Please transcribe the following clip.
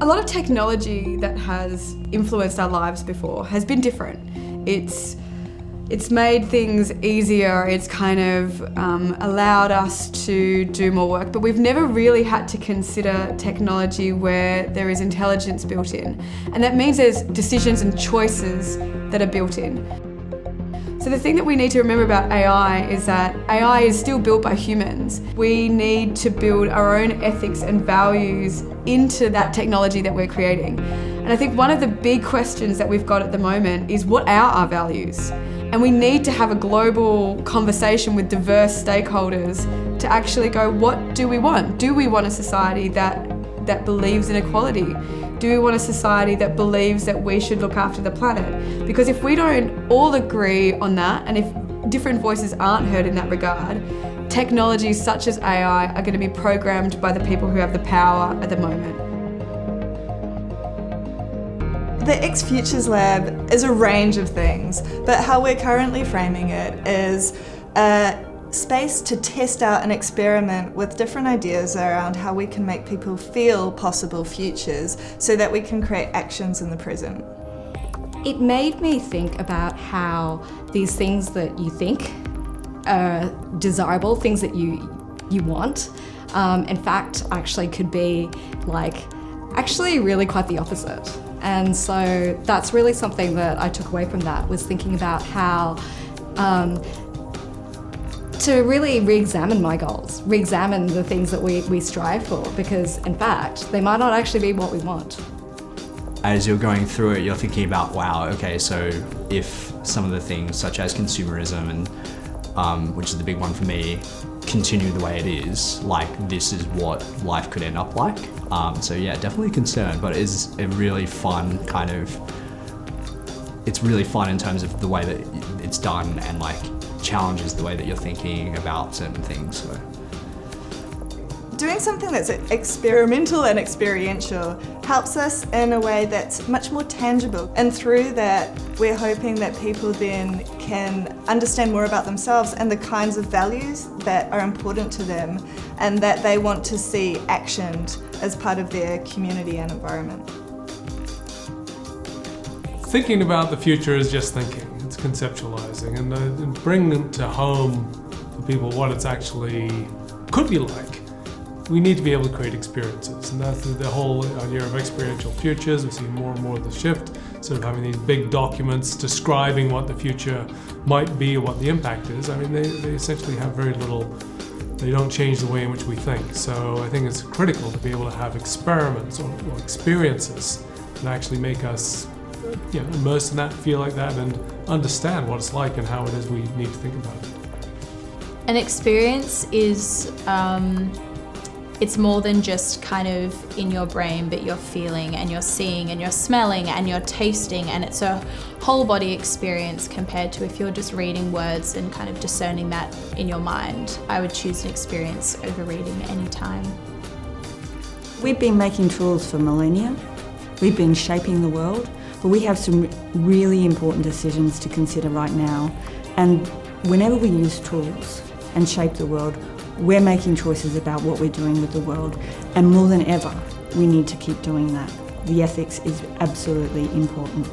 A lot of technology that has influenced our lives before has been different. It's made things easier, it's kind of allowed us to do more work, but we've never really had to consider technology where there is intelligence built in. And that means there's decisions and choices that are built in. So the thing that we need to remember about AI is that AI is still built by humans. We need to build our own ethics and values into that technology that we're creating. And I think one of the big questions that we've got at the moment is, what are our values? And we need to have a global conversation with diverse stakeholders to actually go, what do we want? Do we want a society that believes in equality? Do we want a society that believes that we should look after the planet? Because if we don't all agree on that, and if different voices aren't heard in that regard, technologies such as AI are going to be programmed by the people who have the power at the moment. The xFuturesLab is a range of things, but how we're currently framing it is a space to test out and experiment with different ideas around how we can make people feel possible futures so that we can create actions in the present. It made me think about how these things that you think are desirable, things that you want, in fact actually could be actually really quite the opposite. And so that's really something that I took away from that, was thinking about how to really re-examine my goals, re-examine the things that we strive for, because in fact, they might not actually be what we want. As you're going through it, you're thinking about, wow, okay, so if some of the things such as consumerism and which is the big one for me, continue the way it is, this is what life could end up like. So yeah, definitely concerned, but it's a really fun it's really fun in terms of the way that it's done and challenges the way that you're thinking about certain things. So. Doing something that's experimental and experiential helps us in a way that's much more tangible, and through that we're hoping that people then can understand more about themselves and the kinds of values that are important to them and that they want to see actioned as part of their community and environment. Thinking about the future is just thinking, it's conceptualizing, and bringing it to home for people what it's actually could be like. We need to be able to create experiences, and that's the whole idea of experiential futures. We see more and more of the shift, sort of having these big documents describing what the future might be or what the impact is. I mean, they essentially have very little, they don't change the way in which we think. So I think it's critical to be able to have experiments or experiences that actually make us immerse in that, feel like that, and understand what it's like and how it is we need to think about it. An experience is it's more than just kind of in your brain, but you're feeling and you're seeing and you're smelling and you're tasting, and it's a whole body experience compared to if you're just reading words and kind of discerning that in your mind. I would choose an experience over reading any time. We've been making tools for millennia. We've been shaping the world, but we have some really important decisions to consider right now. And whenever we use tools and shape the world, we're making choices about what we're doing with the world, and more than ever, we need to keep doing that. The ethics is absolutely important.